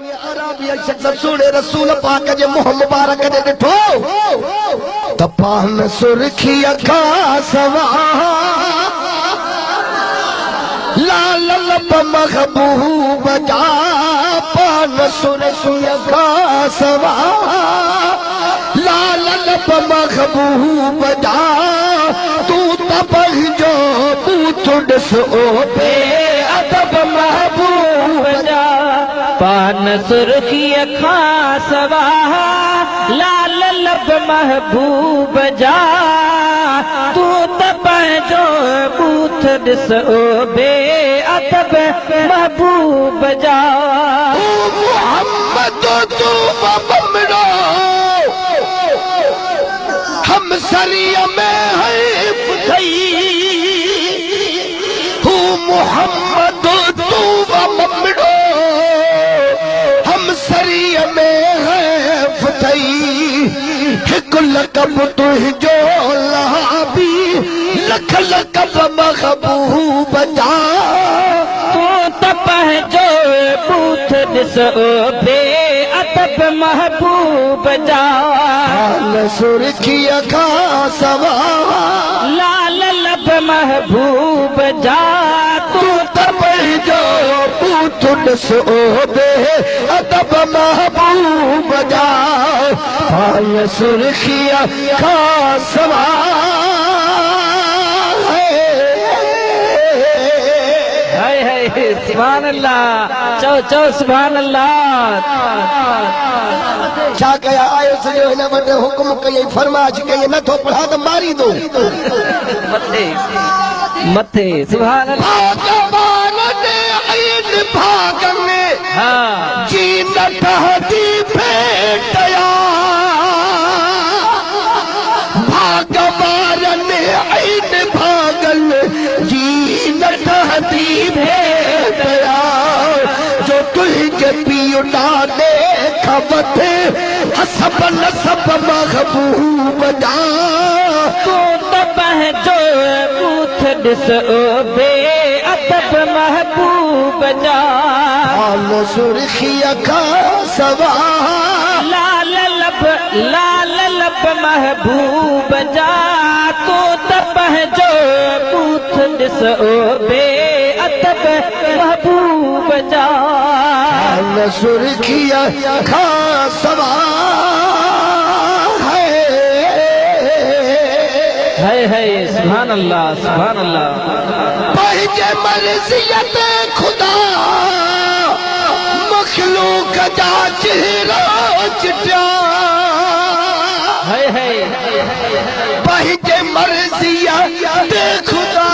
सोने रसूल पाक जे मुंह मुबारक दे दिठो त पान सुरखी अखा सवा लाल लब महबूब जा पान सुरखी अखा सवा लाल लब महबूब जा तू तबह जो बूथ ॾिस ओ बे अदब महबूब जा पान सुर्खी अखा सवा लाल लब महबूब जा तू त पंहिंजो बूथ ॾिस ओ बे अदब महबूब जा मोहम्मद तू बमड़ो हम सरिया में है बुधई तू मोहम्मद तू बमड़ो सरिया में है फतई हिक लकब तुझो लाबी लख लकब महबूब जा तू त पंहिंजो बूथ ॾिस ओ बे अदब महबूब जा सुरखी अखा सवा लाल लब महबूब जा तू त पंहिंजो बूथ ॾिस ओ बे अदब महबूब जा पाय सुरखी अखा सवा सुभान अल्लाह चो सुभान अल्लाह छा कया आयो सॼो हिन वटि हुकुम कई फरमाइश कई नथो पढ़ा त मारी दो मथे मथे सुभान भाग में हाँ जी नदी भेटया भागवारन ऐन भागल जी नदी भेटया जो तुझे पियो डाले खबत हसब नसब महबूब जा तू त पंहिंजो बूथ ॾिस ओ बे अदब महबूब जा सुरखी अखा सवा लाल लब महबूब जा तू त पंहिंजो बूथ ॾिस ओ बे अदब महबूब जा सुरखी अखा सवा है सुभान अल्लाह सुभान अल्लाह पंहिंजे मर्ज़ियत खुदा मखलूक जा चेहरा चिटिया है पंहिंजे मर्ज़ियत खुदा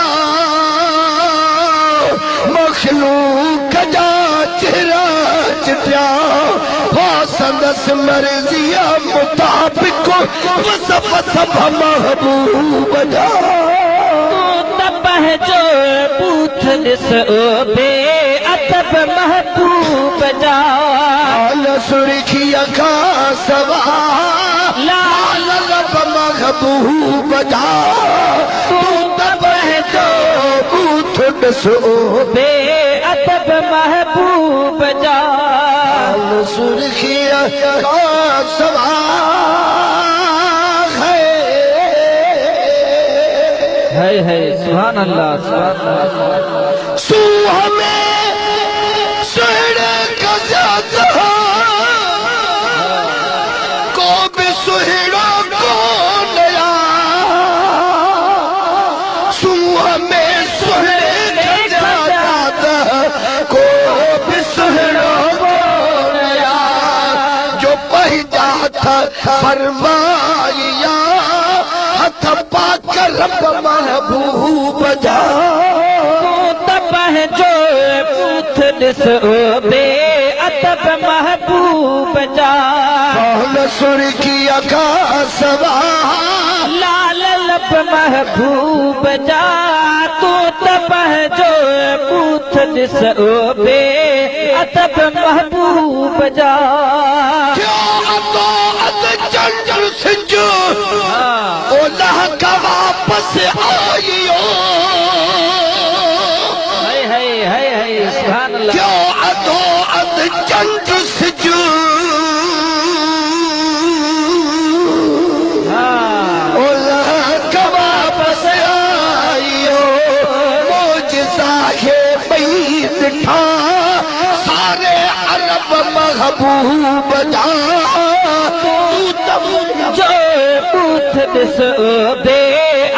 मखलूक जा चेहरा चिटिया संदस मर्ज़िया मुताबिक वसफ सब महबूब जा तू त पंहिंजो बूथ ॾिस ओ बे अदब महबूब जा सुरखी अखा सवा लाल लब महबूब जा तू त पंहिंजो बूथ ॾिस ओ बे अदब महबूब जा सुरखी अखा सवा है सुभान अल्लाह सुभान अल्लाह सूह में सुहरे का को भी सुहरा को नया सूह में सुहरे का को भी सुहरा को नया जो पहला था फरमाया हथ पाकर रब महबूब जा तू त पंहिंजो बूथ ॾिस ओ बे अदब महबूब जा सुरखी अखा सवा लाल लब महबूब जा तू त पंहिंजो बूथ ॾिस ओ बे अदब महबूब जा चंचल सिंजो ओलह का वापस आइयो है सुभान अल्लाह क्यों अदो अद चंद सिजू ओला कवा बस आयो मोजज़ा खे पई ॾिठा सारे अरब महबूब जा जो बूथ ॾिसो बे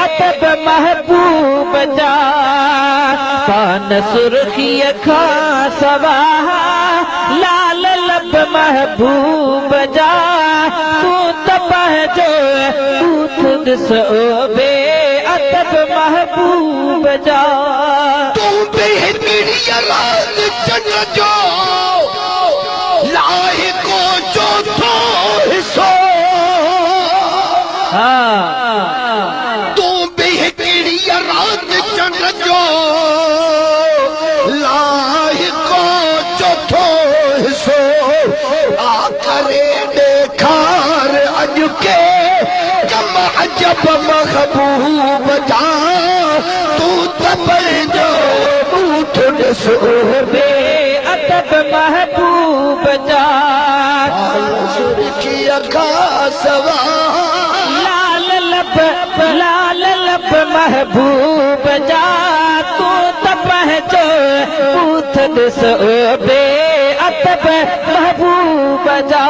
अदब महबूब जा पान सुर्खीअ खां सवाइ लाल लब महबूब जा तूं त पंहिंजो बूथ ॾिसो बे अदब महबूब जा तूं बि हिकिड़ी रात चंड जो लाहिको चोथों हिसो तूं बि हिकिड़ी रात चंड जो लाहिको चोथों हिसो आ करे ॾेखार अॼु के कम अजब महबूब जा तूं त पंहिंजो बूथ ॾिसो बे अदब महबूब जा सुर्खीअ खां सवाइ लाल लब महबूब जा तूं त पंहिंजो बूथ ॾिसो बे अदब महबूब जा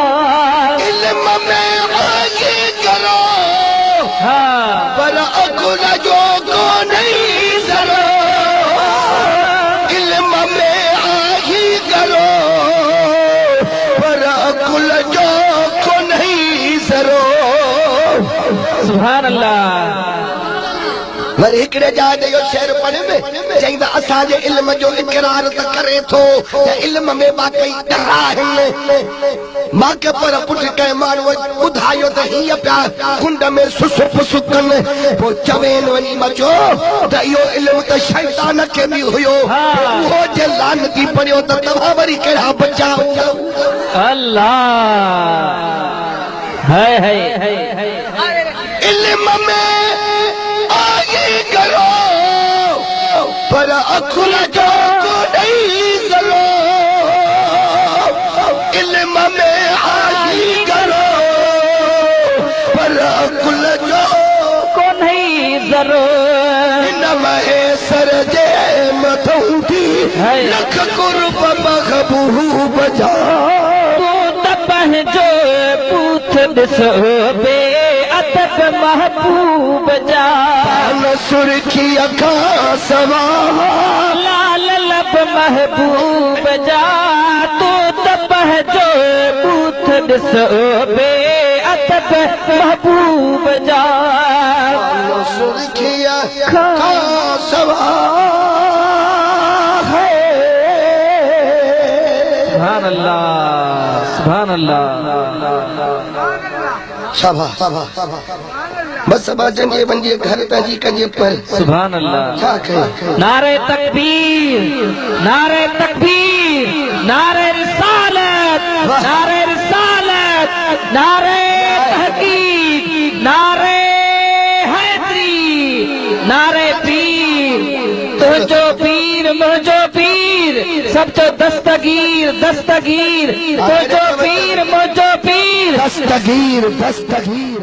इल्म में आगे करो पर अकुल जो कोन्हे ज़रो इल्म में आगे करो पर अकुल जो कोन्हे ज़रो सुभान अल्लाह वरी हिकिड़े जाइ ते इहो शेर पढ़े में चईंदा असांजे इल्म जो इक़रार त करे थो त इल्म में वाकई ॾरा आहिनि मां के पर पुट कंहिं माण्हूअ ॿुधायो त हीअ पिया कुंड में सुसु फुसु कनि पोइ चवेनि वञी मचो त इहो इल्म त शैतान खे बि हुयो उहो जे लानती पढ़ियो त तव्हां वरी कहिड़ा बचा अल्लाह है इल्म में आगे करो पर अकुल जो कोन्हे ज़रो इल्म में आगे करो पर अकुल जो कोन्हे ज़रो हिन महेसर जे मथां थी लख कुर्ब महबूब जा तूं त पंहिंजो बूथ ॾिसो बे अदब महबूब जा सुर्खीअ खां सवाइ लाल लब महबूब जा तूं त पंहिंजो बूथ ॾिसो बे अदब महबूब जा सुर्खीअ खां सवाइ सुभान अल्लाह सुभान अल्लाह सभा बस सभा जंहिंजे वञे घर पंहिंजी कजे पर सुभान अल्लाह छा कयो नारे तकबीर नारे तकबीर नारे रिसालत नारे रिसालत नारे तहकीक नारे हैदरी नारे पीर तुझो पीर मुझो पीर सब जो दस्तगीर दस्तगीर तुझो पीर मुझो पीर दस्तगीर